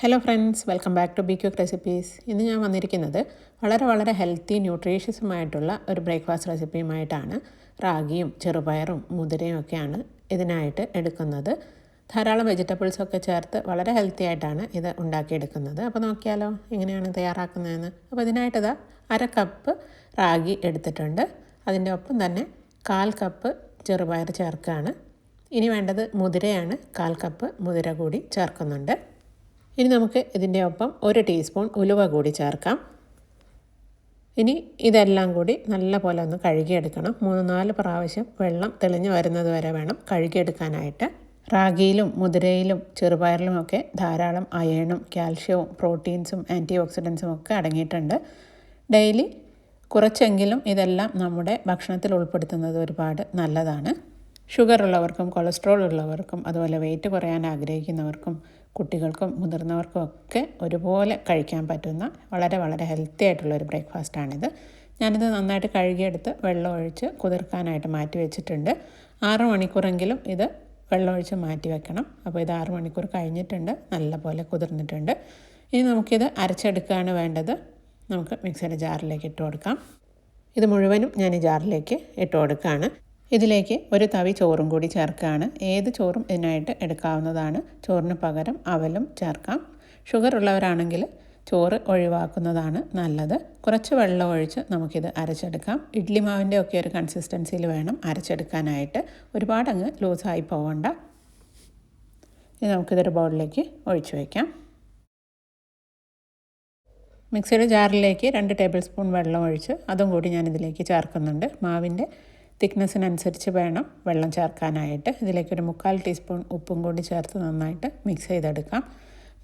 Hello friends, welcome back to B quick recipes. ഇന്ന് ഞാൻ വന്നിരിക്കുന്നത് വളരെ ഹെൽത്തി ന്യൂട്രീഷ്യസുമായിട്ടുള്ള ഒരു ബ്രേക്ക്ഫാസ്റ്റ് റെസിപ്പിയുമായിട്ടാണ്. റാഗിയും ചെറുപയറും മുതിരയും ഒക്കെയാണ് ഇതിനായിട്ട് എടുക്കുന്നത്. ധാരാളം വെജിറ്റബിൾസൊക്കെ ചേർത്ത് വളരെ ഹെൽത്തി ആയിട്ടാണ് ഇത് ഉണ്ടാക്കിയെടുക്കുന്നത്. അപ്പോൾ നോക്കിയാലോ എങ്ങനെയാണ് തയ്യാറാക്കുന്നതെന്ന്. അപ്പോൾ ഇതിനായിട്ടത് 1/2 കപ്പ് റാഗി എടുത്തിട്ടുണ്ട്. അതിൻ്റെ ഒപ്പം തന്നെ 1/4 കപ്പ് ചെറുപയർ ചേർക്കുകയാണ്. ഇനി വേണ്ടത് മുതിരയാണ്. 1/4 കപ്പ് മുതിര കൂടി ചേർക്കുന്നുണ്ട്. ഇനി നമുക്ക് ഇതിൻ്റെ ഒപ്പം 1 ടീസ്പൂൺ ഉലുവ കൂടി ചേർക്കാം. ഇനി ഇതെല്ലാം കൂടി നല്ല പോലെ ഒന്ന് കഴുകിയെടുക്കണം. 3-4 പ്രാവശ്യം വെള്ളം തെളിഞ്ഞ് വരുന്നത് വരെ വേണം കഴുകിയെടുക്കാനായിട്ട്. റാഗിയിലും മുതിരയിലും ചെറുപയറിലുമൊക്കെ ധാരാളം അയണും കാൽഷ്യവും പ്രോട്ടീൻസും ആൻറ്റി ഓക്സിഡൻസും ഒക്കെ അടങ്ങിയിട്ടുണ്ട്. ഡെയിലി കുറച്ചെങ്കിലും ഇതെല്ലാം നമ്മുടെ ഭക്ഷണത്തിൽ ഉൾപ്പെടുത്തുന്നത് ഒരുപാട് നല്ലതാണ്. ഷുഗർ ഉള്ളവർക്കും കൊളസ്ട്രോൾ ഉള്ളവർക്കും അതുപോലെ വെയിറ്റ് കുറയാൻ ആഗ്രഹിക്കുന്നവർക്കും കുട്ടികൾക്കും മുതിർന്നവർക്കും ഒക്കെ ഒരുപോലെ കഴിക്കാൻ പറ്റുന്ന വളരെ ഹെൽത്തി ആയിട്ടുള്ളൊരു ബ്രേക്ക്ഫാസ്റ്റാണിത്. ഞാനിത് നന്നായിട്ട് കഴുകിയെടുത്ത് വെള്ളമൊഴിച്ച് കുതിർക്കാനായിട്ട് മാറ്റി വെച്ചിട്ടുണ്ട്. 6 മണിക്കൂറെങ്കിലും ഇത് വെള്ളമൊഴിച്ച് മാറ്റി വെക്കണം. അപ്പോൾ ഇത് 6 മണിക്കൂർ കഴിഞ്ഞിട്ടുണ്ട്, നല്ല പോലെ കുതിർന്നിട്ടുണ്ട്. ഇനി നമുക്കിത് അരച്ചെടുക്കുകയാണ് വേണ്ടത്. നമുക്ക് മിക്സിയുടെ ജാറിലേക്ക് ഇട്ട് കൊടുക്കാം. ഇത് മുഴുവനും ഞാൻ ഈ ജാറിലേക്ക് ഇട്ട് കൊടുക്കുകയാണ്. ഇതിലേക്ക് 1 തവി ചോറും കൂടി ചേർക്കുകയാണ്. ഏത് ചോറും ഇതിനായിട്ട് എടുക്കാവുന്നതാണ്. ചോറിന് പകരം അവലും ചേർക്കാം. ഷുഗർ ഉള്ളവരാണെങ്കിൽ ചോറ് ഒഴിവാക്കുന്നതാണ് നല്ലത്. കുറച്ച് വെള്ളം ഒഴിച്ച് നമുക്കിത് അരച്ചെടുക്കാം. ഇഡ്ഡലി മാവിൻ്റെ ഒക്കെ ഒരു കൺസിസ്റ്റൻസിയിൽ വേണം അരച്ചെടുക്കാനായിട്ട്. ഒരുപാടങ്ങ് ലൂസായി പോകണ്ട. ഇനി നമുക്കിതൊരു ബൗളിലേക്ക് ഒഴിച്ചു വയ്ക്കാം. മിക്സിയുടെ ജാറിലേക്ക് 2 ടേബിൾ സ്പൂൺ വെള്ളം ഒഴിച്ച് അതും കൂടി ഞാനിതിലേക്ക് ചേർക്കുന്നുണ്ട്. മാവിൻ്റെ തിക്നെസ്സിനനുസരിച്ച് വേണം വെള്ളം ചേർക്കാനായിട്ട്. ഇതിലേക്കൊരു 3/4 ടീസ്പൂൺ ഉപ്പും കൂടി ചേർത്ത് നന്നായിട്ട് മിക്സ് ചെയ്തെടുക്കാം.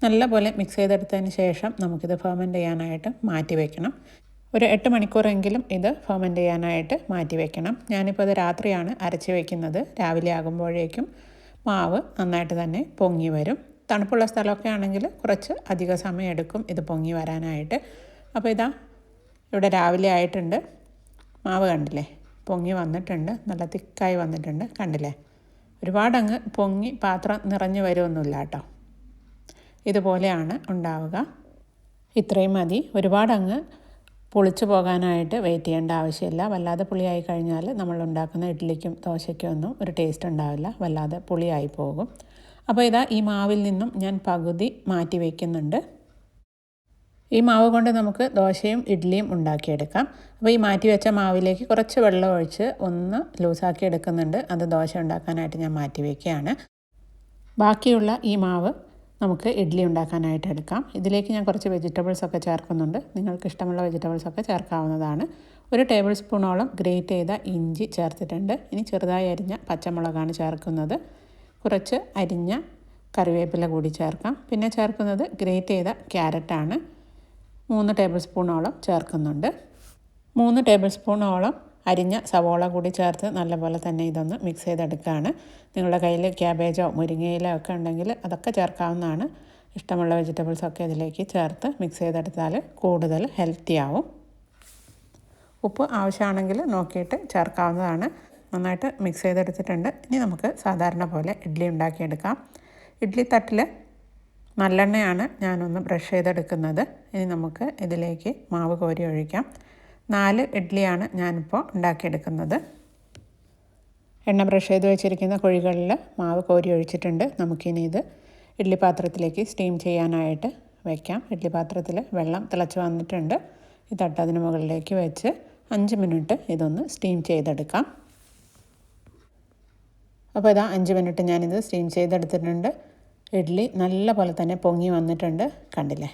നല്ലപോലെ മിക്സ് ചെയ്തെടുത്തതിന് ശേഷം നമുക്കിത് ഫെർമെൻറ്റ് ചെയ്യാനായിട്ട് മാറ്റി വയ്ക്കണം. ഒരു 8 മണിക്കൂറെങ്കിലും ഇത് ഫെർമെൻറ്റ് ചെയ്യാനായിട്ട് മാറ്റി വയ്ക്കണം. ഞാനിപ്പോൾ ഇത് രാത്രിയാണ് അരച്ച് വയ്ക്കുന്നത്. രാവിലെ ആകുമ്പോഴേക്കും മാവ് നന്നായിട്ട് തന്നെ പൊങ്ങി വരും. തണുപ്പുള്ള സ്ഥലമൊക്കെ ആണെങ്കിൽ കുറച്ച് അധിക സമയം എടുക്കും ഇത് പൊങ്ങി വരാനായിട്ട്. അപ്പോൾ ഇതാ ഇവിടെ രാവിലെ ആയിട്ടുണ്ട്. മാവ് കണ്ടില്ലേ, പൊങ്ങി വന്നിട്ടുണ്ട്, നല്ല തിക്കായി വന്നിട്ടുണ്ട്. കണ്ടില്ലേ, ഒരുപാടങ്ങ് പൊങ്ങി പാത്രം നിറഞ്ഞു വരുമൊന്നുമില്ല കേട്ടോ. ഇതുപോലെയാണ് ഉണ്ടാവുക. ഇത്രയും മതി. ഒരുപാടങ്ങ് പുളിച്ചു പോകാനായിട്ട് വെയിറ്റ് ചെയ്യേണ്ട ആവശ്യമില്ല. വല്ലാതെ പുളിയായി കഴിഞ്ഞാൽ നമ്മൾ ഉണ്ടാക്കുന്ന ഇഡ്ഡലിക്കും ദോശയ്ക്കും ഒന്നും ഒരു ടേസ്റ്റ് ഉണ്ടാവില്ല, വല്ലാതെ പുളിയായി പോകും. അപ്പോൾ ഇതാ ഈ മാവിൽ നിന്നും ഞാൻ പകുതി മാറ്റി വയ്ക്കുന്നുണ്ട്. ഈ മാവ് കൊണ്ട് നമുക്ക് ദോശയും ഇഡ്ഡലിയും ഉണ്ടാക്കിയെടുക്കാം. അപ്പോൾ ഈ മാറ്റി വെച്ച മാവിലേക്ക് കുറച്ച് വെള്ളം ഒഴിച്ച് ഒന്ന് ലൂസാക്കി എടുക്കുന്നുണ്ട്. അത് ദോശ ഉണ്ടാക്കാനായിട്ട് ഞാൻ മാറ്റി വയ്ക്കുകയാണ്. ബാക്കിയുള്ള ഈ മാവ് നമുക്ക് ഇഡ്ഡലി ഉണ്ടാക്കാനായിട്ട് എടുക്കാം. ഇതിലേക്ക് ഞാൻ കുറച്ച് വെജിറ്റബിൾസൊക്കെ ചേർക്കുന്നുണ്ട്. നിങ്ങൾക്ക് ഇഷ്ടമുള്ള വെജിറ്റബിൾസൊക്കെ ചേർക്കാവുന്നതാണ്. 1 ടേബിൾ സ്പൂണോളം ഗ്രേറ്റ് ചെയ്ത ഇഞ്ചി ചേർത്തിട്ടുണ്ട്. ഇനി ചെറുതായി അരിഞ്ഞ പച്ചമുളകാണ് ചേർക്കുന്നത്. കുറച്ച് അരിഞ്ഞ കറിവേപ്പില കൂടി ചേർക്കാം. പിന്നെ ചേർക്കുന്നത് ഗ്രേറ്റ് ചെയ്ത ക്യാരറ്റാണ്. 3 ടേബിൾ സ്പൂണോളം ചേർക്കുന്നുണ്ട്. 3 ടേബിൾ സ്പൂണോളം അരിഞ്ഞ സവോള കൂടി ചേർത്ത് നല്ലപോലെ തന്നെ ഇതൊന്ന് മിക്സ് ചെയ്തെടുക്കുകയാണ്. നിങ്ങളുടെ കയ്യിൽ ക്യാബേജോ മുരിങ്ങയിലോ ഒക്കെ ഉണ്ടെങ്കിൽ അതൊക്കെ ചേർക്കാവുന്നതാണ്. ഇഷ്ടമുള്ള വെജിറ്റബിൾസൊക്കെ ഇതിലേക്ക് ചേർത്ത് മിക്സ് ചെയ്തെടുത്താൽ കൂടുതൽ ഹെൽത്തി ആവും. ഉപ്പ് ആവശ്യമാണെങ്കിൽ നോക്കിയിട്ട് ചേർക്കാവുന്നതാണ്. നന്നായിട്ട് മിക്സ് ചെയ്തെടുത്തിട്ടുണ്ട്. ഇനി നമുക്ക് സാധാരണ പോലെ ഇഡ്ഡലി ഉണ്ടാക്കിയെടുക്കാം. ഇഡ്ഡലി തട്ടിൽ നല്ലെണ്ണയാണ് ഞാനൊന്ന് ബ്രഷ് ചെയ്തെടുക്കുന്നത്. ഇനി നമുക്ക് ഇതിലേക്ക് മാവ് കോരി ഒഴിക്കാം. 4 ഇഡ്ഡലിയാണ് ഞാനിപ്പോൾ ഉണ്ടാക്കിയെടുക്കുന്നത്. എണ്ണ ബ്രഷ് ചെയ്ത് വെച്ചിരിക്കുന്ന കുഴികളിൽ മാവ് കോരി ഒഴിച്ചിട്ടുണ്ട്. നമുക്കിനി ഇത് ഇഡ്ഡലി പാത്രത്തിലേക്ക് സ്റ്റീം ചെയ്യാനായിട്ട് വയ്ക്കാം. ഇഡ്ഡലി പാത്രത്തിൽ വെള്ളം തിളച്ച് വന്നിട്ടുണ്ട്. ഈ തട്ട് അതിന് മുകളിലേക്ക് വെച്ച് 5 മിനിറ്റ് ഇതൊന്ന് സ്റ്റീം ചെയ്തെടുക്കാം. അപ്പോൾ ഇതാ 5 മിനിറ്റ് ഞാനിത് സ്റ്റീം ചെയ്തെടുത്തിട്ടുണ്ട്. ഇഡ്ഡലി നല്ല പോലെ തന്നെ പൊങ്ങി വന്നിട്ടുണ്ട്. കണ്ടില്ലേ,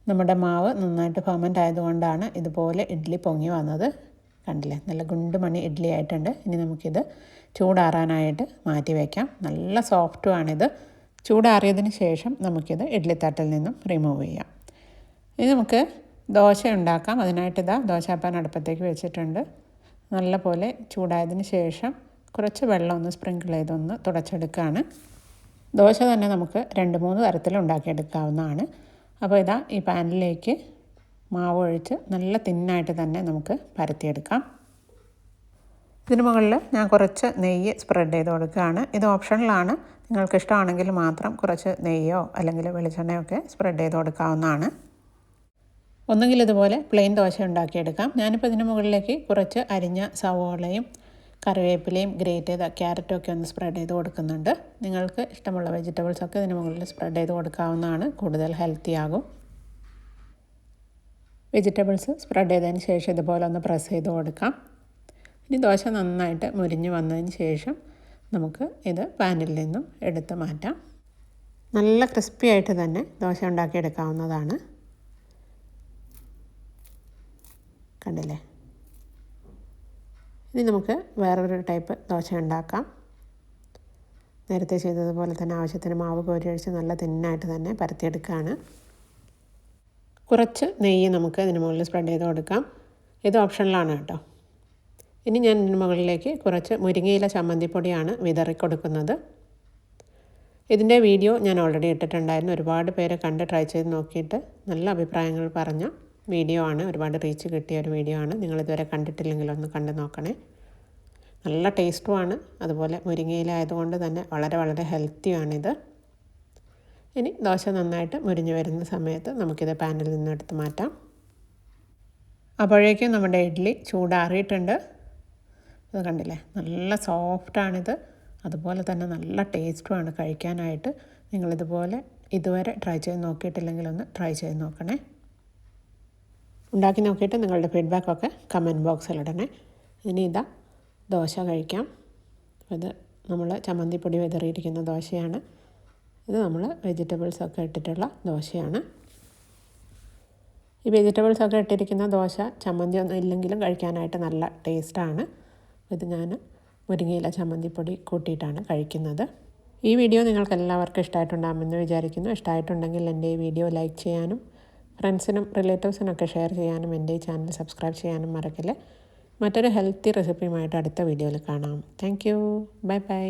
നമ്മുടെ മാവ് നന്നായിട്ട് ഫെർമെൻ്റ് ആയതുകൊണ്ടാണ് ഇതുപോലെ ഇഡ്ഡലി പൊങ്ങി വന്നത്. കണ്ടില്ലേ, നല്ല ഗുണ്ടുമണി ഇഡ്ഡലി ആയിട്ടുണ്ട്. ഇനി നമുക്കിത് ചൂടാറാനായിട്ട് മാറ്റി വയ്ക്കാം. നല്ല സോഫ്റ്റുമാണിത്. ചൂടാറിയതിന് ശേഷം നമുക്കിത് ഇഡ്ഡലി തട്ടിൽ നിന്നും റിമൂവ് ചെയ്യാം. ഇനി നമുക്ക് ദോശ ഉണ്ടാക്കാം. അതിനായിട്ട് ഇതാ ദോശാപ്പാൻ അടുപ്പത്തേക്ക് വെച്ചിട്ടുണ്ട്. നല്ല പോലെ ചൂടായതിന് ശേഷം കുറച്ച് വെള്ളം ഒന്ന് സ്പ്രിങ്കിൾ ചെയ്തൊന്ന് തുടച്ചെടുക്കുകയാണ്. ദോശ തന്നെ നമുക്ക് 2-3 തരത്തിൽ ഉണ്ടാക്കിയെടുക്കാവുന്നതാണ്. അപ്പോൾ ഇതാ ഈ പാനിലേക്ക് മാവ് ഒഴിച്ച് നല്ല തിന്നായിട്ട് തന്നെ നമുക്ക് പരത്തിയെടുക്കാം. ഇതിന് മുകളിൽ ഞാൻ കുറച്ച് നെയ്യ് സ്പ്രെഡ് ചെയ്ത് കൊടുക്കുകയാണ്. ഇത് ഓപ്ഷണലാണ്. നിങ്ങൾക്ക് ഇഷ്ടമാണെങ്കിൽ മാത്രം കുറച്ച് നെയ്യോ അല്ലെങ്കിൽ വെളിച്ചെണ്ണയോ ഒക്കെ സ്പ്രെഡ് ചെയ്ത് കൊടുക്കാവുന്നതാണ്. ഒന്നുകിൽ ഇതുപോലെ പ്ലെയിൻ ദോശ ഉണ്ടാക്കിയെടുക്കാം. ഞാനിപ്പോൾ ഇതിന് മുകളിലേക്ക് കുറച്ച് അരിഞ്ഞ സവോളയും കറിവേപ്പിലയും ഗ്രേറ്റ് ചെയ്ത ക്യാരറ്റും ഒക്കെ ഒന്ന് സ്പ്രെഡ് ചെയ്ത് കൊടുക്കുന്നുണ്ട്. നിങ്ങൾക്ക് ഇഷ്ടമുള്ള വെജിറ്റബിൾസൊക്കെ ഇതിന് മുകളിൽ സ്പ്രെഡ് ചെയ്ത് കൊടുക്കാവുന്നതാണ്. കൂടുതൽ ഹെൽത്തി ആകും. വെജിറ്റബിൾസ് സ്പ്രെഡ് ചെയ്തതിന് ശേഷം ഇതുപോലെ ഒന്ന് പ്രസ് ചെയ്ത് കൊടുക്കാം. ഇനി ദോശ നന്നായിട്ട് മുരിഞ്ഞ് വന്നതിന് ശേഷം നമുക്ക് ഇത് പാനിൽ നിന്നും എടുത്ത് മാറ്റാം. നല്ല ക്രിസ്പി ആയിട്ട് തന്നെ ദോശ ഉണ്ടാക്കിയെടുക്കാവുന്നതാണ്. കണ്ടില്ലേ? ഇനി നമുക്ക് വേറൊരു ടൈപ്പ് ദോശ ഉണ്ടാക്കാം. നേരത്തെ ചെയ്തതുപോലെ തന്നെ ആവശ്യത്തിന് മാവ് കോരി ഒഴിച്ച് നല്ല തിന്നായിട്ട് തന്നെ പരത്തിയെടുക്കുകയാണ്. കുറച്ച് നെയ്യ് നമുക്ക് ഇതിന് മുകളിൽ സ്പ്രെഡ് ചെയ്ത് കൊടുക്കാം. ഇത് ഓപ്ഷണലാണ് കേട്ടോ. ഇനി ഞാൻ ഇതിന് മുകളിലേക്ക് കുറച്ച് മുരിങ്ങയില ചമ്മന്തിപ്പൊടിയാണ് വിതറി കൊടുക്കുന്നത്. ഇതിൻ്റെ വീഡിയോ ഞാൻ ഓൾറെഡി ഇട്ടിട്ടുണ്ടായിരുന്നു. ഒരുപാട് പേര് കണ്ട് ട്രൈ ചെയ്ത് നോക്കിയിട്ട് നല്ല അഭിപ്രായങ്ങൾ പറഞ്ഞ വീഡിയോ ആണ്. ഒരുപാട് റീച്ച് കിട്ടിയ ഒരു വീഡിയോ ആണ്. നിങ്ങളിതുവരെ കണ്ടിട്ടില്ലെങ്കിൽ ഒന്ന് കണ്ടു നോക്കണേ. നല്ല ടേസ്റ്റുമാണ്. അതുപോലെ മുരിങ്ങയില ആയതുകൊണ്ട് തന്നെ വളരെ വളരെ ഹെൽത്തിയാണിത്. ഇനി ദോശ നന്നായിട്ട് മുരിഞ്ഞ് വരുന്ന സമയത്ത് നമുക്കിത് പാനിൽ നിന്ന് എടുത്ത് മാറ്റാം. അപ്പോഴേക്കും നമ്മുടെ ഇഡ്ഡലി ചൂടാറിയിട്ടുണ്ട്. ഇത് കണ്ടില്ലേ? നല്ല സോഫ്റ്റാണിത്. അതുപോലെ തന്നെ നല്ല ടേസ്റ്റുമാണ് കഴിക്കാനായിട്ട്. നിങ്ങളിതുപോലെ ഇതുവരെ ട്രൈ ചെയ്ത് നോക്കിയിട്ടില്ലെങ്കിൽ ഒന്ന് ട്രൈ ചെയ്ത് നോക്കണേ. ഉണ്ടാക്കി നോക്കിയിട്ട് നിങ്ങളുടെ ഫീഡ്ബാക്കൊക്കെ കമൻറ്റ് ബോക്സിൽ ഇടണേ. ഇനി ഇതാ ദോശ കഴിക്കാം. ഇത് നമ്മൾ ചമ്മന്തിപ്പൊടി വിതറിയിരിക്കുന്ന ദോശയാണ്. ഇത് നമ്മൾ വെജിറ്റബിൾസൊക്കെ ഇട്ടിട്ടുള്ള ദോശയാണ്. ഈ വെജിറ്റബിൾസൊക്കെ ഇട്ടിരിക്കുന്ന ദോശ ചമ്മന്തി ഒന്നും ഇല്ലെങ്കിലും കഴിക്കാനായിട്ട് നല്ല ടേസ്റ്റാണ്. ഇത് ഞാൻ മുരിങ്ങയില ചമ്മന്തിപ്പൊടി കൂട്ടിയിട്ടാണ് കഴിക്കുന്നത്. ഈ വീഡിയോ നിങ്ങൾക്ക് എല്ലാവർക്കും ഇഷ്ടമായിട്ടുണ്ടാകുമെന്ന് വിചാരിക്കുന്നു. ഇഷ്ടമായിട്ടുണ്ടെങ്കിൽ എൻ്റെ ഈ വീഡിയോ ലൈക്ക് ചെയ്യാനും ഫ്രണ്ട്സിനും റിലേറ്റീവ്സിനൊക്കെ ഷെയർ ചെയ്യാനും എൻ്റെ ഈ ചാനൽ സബ്സ്ക്രൈബ് ചെയ്യാനും മറക്കല്ലേ. മറ്റൊരു ഹെൽത്തി റെസിപ്പിയുമായിട്ട് അടുത്ത വീഡിയോയിൽ കാണാം. Thank you. Bye bye.